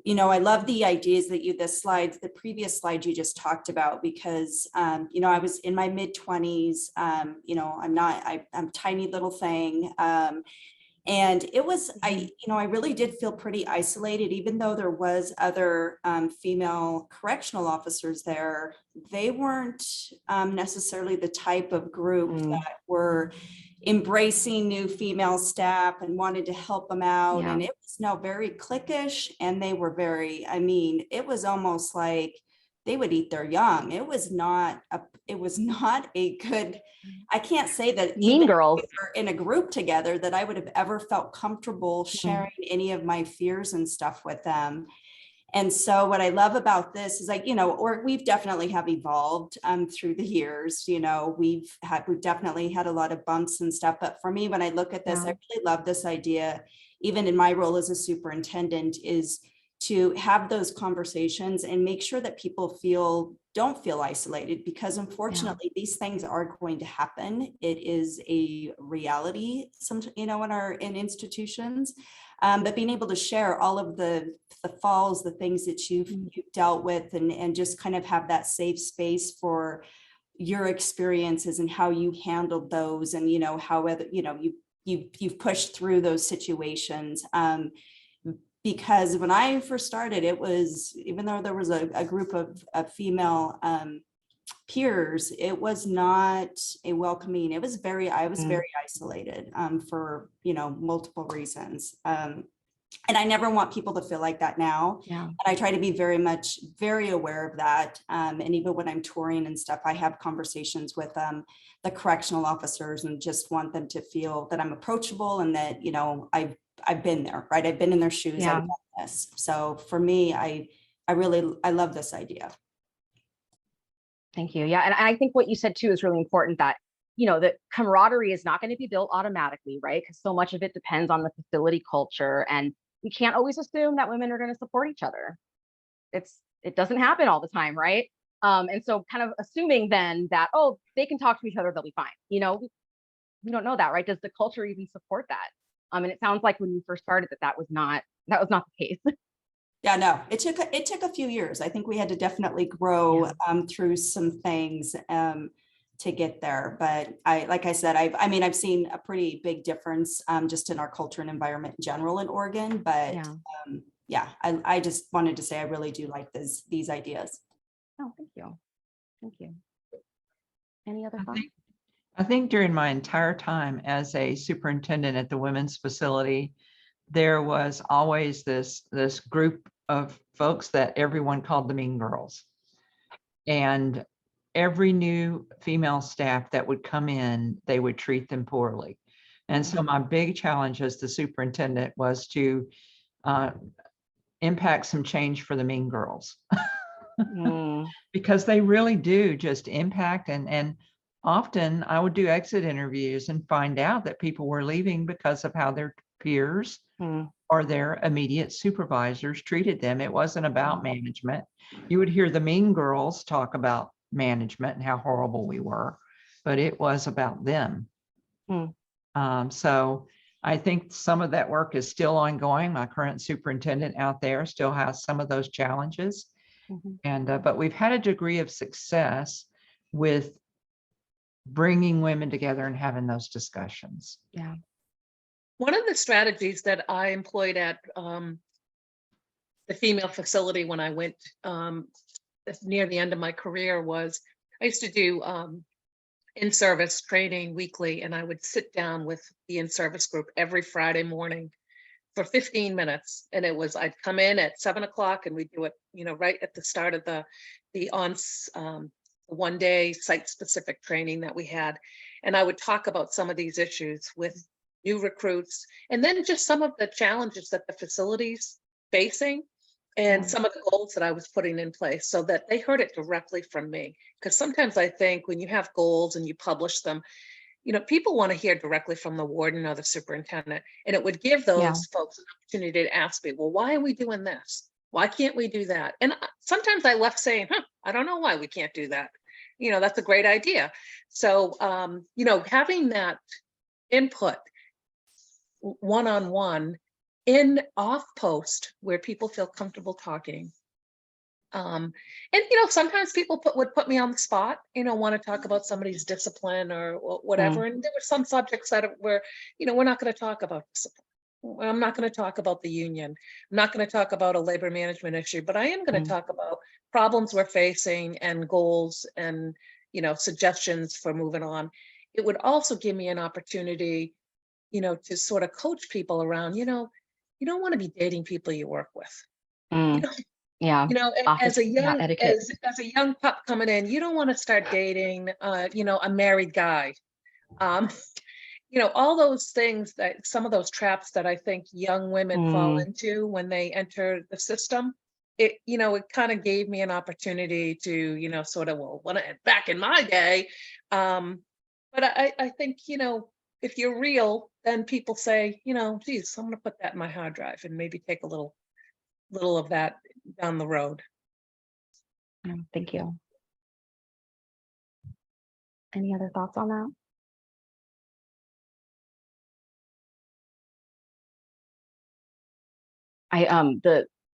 I love the ideas that the previous slide you just talked about, because, I was in my mid 20s, I'm a tiny little thing. And it was, I really did feel pretty isolated, even though there was other female correctional officers there. They weren't necessarily the type of group that were embracing new female staff and wanted to help them out. Yeah. And it was now very cliquish, and they were very, it was almost like they would eat their young. It was not a good, I can't say that Mean Girls we were in a group together that I would have ever felt comfortable sharing any of my fears and stuff with them. And so what I love about this is, like, you know, or we've definitely have evolved through the years, you know, we've definitely had a lot of bumps and stuff. But for me, when I look at this, I really love this idea, even in my role as a superintendent, is to have those conversations and make sure that people don't feel isolated, because unfortunately these things are going to happen. It is a reality, you know, in institutions. But being able to share all of the falls, the things that you've dealt with, and just kind of have that safe space for your experiences and how you handled those, and, you know, how, you know, you've pushed through those situations. Because when I first started, it was, even though there was a group of female peers, it was not a welcoming. I was very isolated for, you know, multiple reasons. And I never want people to feel like that now. And I try to be very aware of that. And even when I'm touring and stuff, I have conversations with the correctional officers, and just want them to feel that I'm approachable, and that, you know, I've been there, right? I've been in their shoes. I've done this. So for me, I love this idea. Thank you. Yeah. And I think what you said too is really important, that, you know, that camaraderie is not going to be built automatically, right? Because so much of it depends on the facility culture, and we can't always assume that women are going to support each other. It doesn't happen all the time, right? And so kind of assuming then that, oh, they can talk to each other, they'll be fine. You know, we don't know that, right? Does the culture even support that? And it sounds like when you first started that was not the case. Yeah, no, it took a few years. I think we had to definitely grow through some things to get there. But like I said, I've seen a pretty big difference just in our culture and environment in general in Oregon. But I just wanted to say I really do like these ideas. Oh, thank you. Thank you. Any other thoughts? I think during my entire time as a superintendent at the women's facility, there was always this group of folks that everyone called the mean girls. And every new female staff that would come in, they would treat them poorly. And so my big challenge as the superintendent was to impact some change for the mean girls. Because they really do just impact, and often I would do exit interviews and find out that people were leaving because of how their peers or their immediate supervisors treated them. It wasn't about management. You would hear the mean girls talk about management and how horrible we were, but it was about them. So I think some of that work is still ongoing. My current superintendent out there still has some of those challenges. And but we've had a degree of success with bringing women together and having those discussions. Yeah. One of the strategies that I employed at the female facility when I went near the end of my career was, I used to do in-service training weekly, and I would sit down with the in-service group every Friday morning for 15 minutes. And I'd come in at 7 o'clock, and we'd do it, you know, right at the start of the one-day site-specific training that we had. And I would talk about some of these issues with new recruits, and then just some of the challenges that the facility's facing, and some of the goals that I was putting in place, so that they heard it directly from me. Because sometimes I think when you have goals and you publish them, you know, people want to hear directly from the warden or the superintendent, and it would give those folks an opportunity to ask me, well, why are we doing this? Why can't we do that? And sometimes I left saying, I don't know why we can't do that. You know, that's a great idea. So, you know, having that input one-on-one in off post where people feel comfortable talking. And, you know, sometimes people would put me on the spot, you know, want to talk about somebody's discipline or whatever. And there were some subjects that were, you know, we're not going to talk about discipline. I'm not going to talk about the union. I'm not going to talk about a labor management issue, but I am going to talk about problems we're facing and goals and, you know, suggestions for moving on. It would also give me an opportunity, you know, to sort of coach people around, you know, you don't want to be dating people you work with. You know, you know, as a young pup coming in, you don't want to start dating, you know, a married guy. You know, all those things, that some of those traps that I think young women fall into when they enter the system. it, you know, it kind of gave me an opportunity to, you know, sort of, well, back in my day. But I think, you know, if you're real, then people say, you know, geez, I'm going to put that in my hard drive and maybe take a little of that down the road. Thank you. Any other thoughts on that?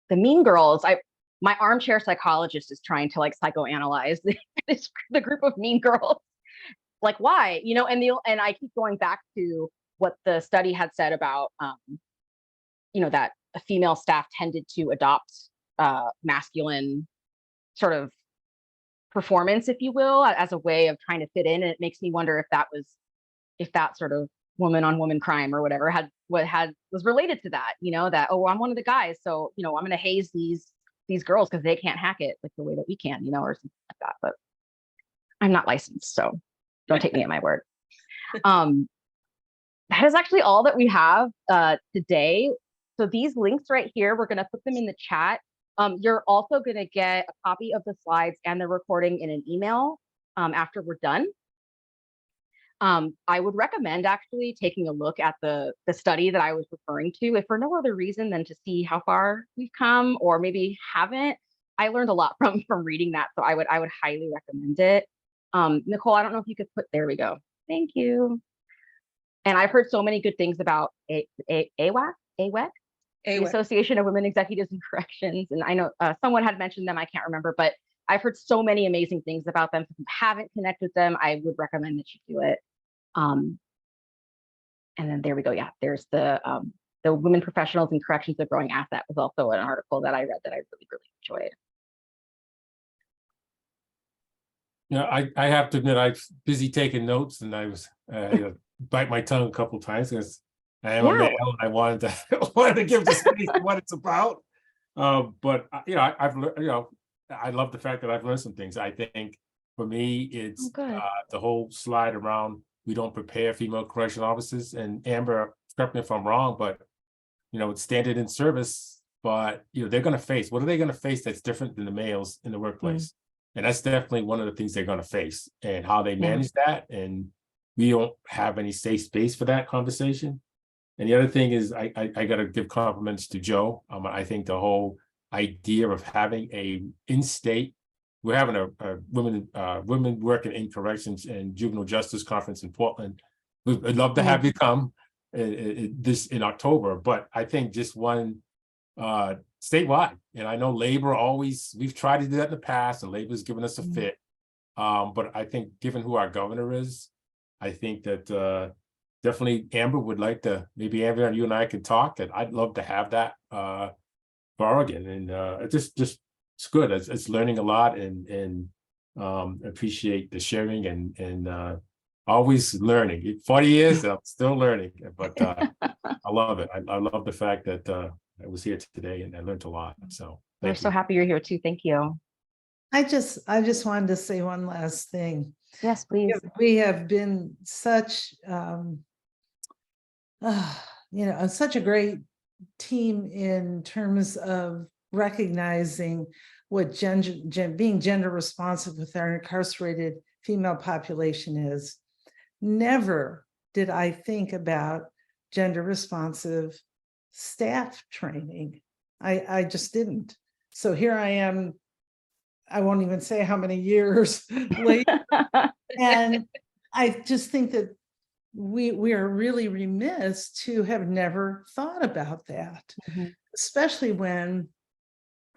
The Mean Girls, my armchair psychologist is trying to like psychoanalyze the group of mean girls. Like, why? You know, and I keep going back to what the study had said about you know, that a female staff tended to adopt masculine sort of performance, if you will, as a way of trying to fit in. And it makes me wonder if that sort of woman on woman crime or whatever was related to that, you know, that, oh, I'm one of the guys, so, you know, I'm going to haze these girls because they can't hack it like the way that we can, you know, or something like that. But I'm not licensed, so don't take me at my word. That is actually all that we have today. So these links right here, we're going to put them in the chat. You're also going to get a copy of the slides and the recording in an email after we're done. I would recommend actually taking a look at the study that I was referring to, if for no other reason than to see how far we've come, or maybe haven't. I learned a lot from reading that, so I would highly recommend it. Nicole, I don't know if you could put, there we go. Thank you. And I've heard so many good things about AWAC, the Association of Women Executives in Corrections. And I know someone had mentioned them, I can't remember, but I've heard so many amazing things about them. If you haven't connected with them, I would recommend that you do it. And then there we go. Yeah, there's the Women Professionals in Corrections, a Growing Asset was also an article that I read that I really, really enjoyed. Yeah, I have to admit, I was busy taking notes, and I was bite my tongue a couple times because I am a male, and I wanted to give the space to what it's about. But you know, I've learned, you know, I love the fact that I've learned some things. I think for me, it's the whole slide around we don't prepare female correctional officers. And Amber, correct me if I'm wrong, but you know, it's standard in service. But you know, they're going to face, what are they going to face that's different than the males in the workplace? And that's definitely one of the things they're going to face, and how they manage that. And we don't have any safe space for that conversation. And the other thing is, I got to give compliments to Joe. I think the whole idea of having a in-state, we're having a women working in corrections and juvenile justice conference in Portland. We'd love to have you come this in October, but I think just one statewide. And I know labor we've tried to do that in the past, and labor's given us a fit. But I think given who our governor is, I think that definitely Amber would like to, maybe Amber, you and I could talk, and I'd love to have that for Oregon. And it's just it's good. It's learning a lot, and appreciate the sharing, and always learning. 40 years, I'm still learning, but I love it. I love the fact that I was here today and I learned a lot. So we're so happy you're here too. Thank you. I just wanted to say one last thing. Yes, please. We have been such, you know, such a great team in terms of recognizing what being gender responsive with our incarcerated female population is. Never did I think about gender responsive staff training. I just didn't. So here I am, I won't even say how many years later. And I just think that we are really remiss to have never thought about that, especially when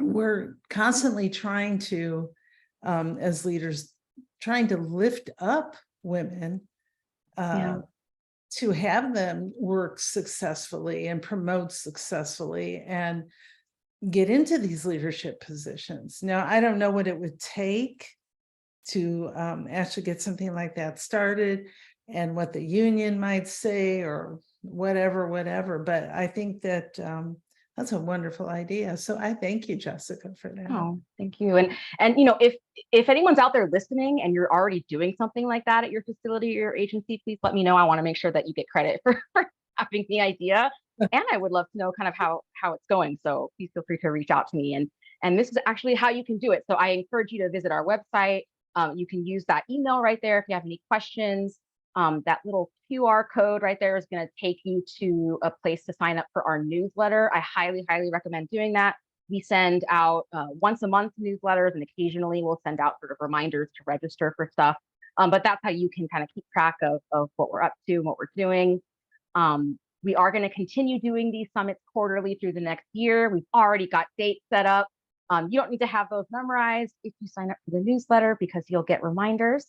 we're constantly trying to, as leaders, trying to lift up women to have them work successfully and promote successfully and get into these leadership positions. Now, I don't know what it would take to actually get something like that started, and what the union might say, or whatever, but I think that that's a wonderful idea. So I thank you, Jessica, for that. Oh, thank you. And you know, if anyone's out there listening and you're already doing something like that at your facility or your agency, please let me know. I want to make sure that you get credit for having the idea. and I would love to know kind of how it's going. So please feel free to reach out to me. And this is actually how you can do it. So I encourage you to visit our website. You can use that email right there if you have any questions. That little QR code right there is going to take you to a place to sign up for our newsletter. I highly, highly recommend doing that. We send out once a month newsletters, and occasionally we'll send out sort of reminders to register for stuff. But that's how you can kind of keep track of what we're up to and what we're doing. We are going to continue doing these summits quarterly through the next year. We've already got dates set up. You don't need to have those memorized if you sign up for the newsletter, because you'll get reminders.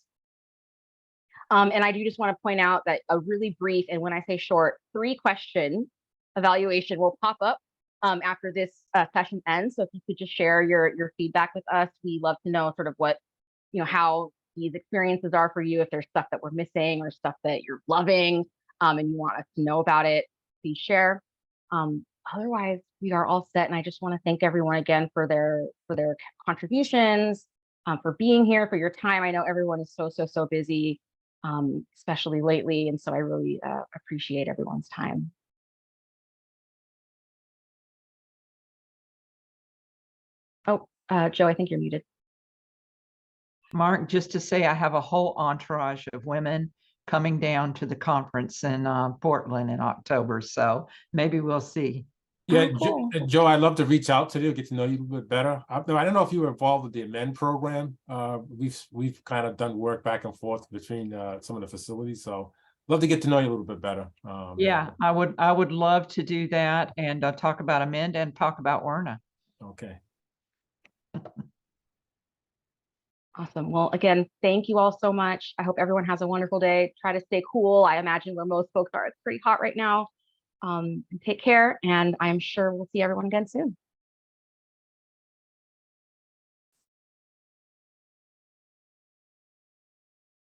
And I do just want to point out that a really brief, and when I say short, 3-question evaluation will pop up after this session ends. So if you could just share your feedback with us, we love to know sort of what, how these experiences are for you. If there's stuff that we're missing or stuff that you're loving and you want us to know about it, please share. Otherwise, we are all set. And I just want to thank everyone again for their contributions, for being here, for your time. I know everyone is so busy, especially lately. And so I really appreciate everyone's time. Oh, Joe, I think you're muted. Mark, just to say, I have a whole entourage of women coming down to the conference in Portland in October. So maybe we'll see. Yeah, Oh, cool. Joe, I'd love to reach out to you, get to know you a little bit better. I don't know if you were involved with the Amend program. We've kind of done work back and forth between some of the facilities. So love to get to know you a little bit better. Yeah, I would love to do that and talk about Amend and talk about Werner. Okay. Awesome. Well, again, thank you all so much. I hope everyone has a wonderful day. Try to stay cool. I imagine where most folks are, it's pretty hot right now. Take care, and I'm sure we'll see everyone again soon.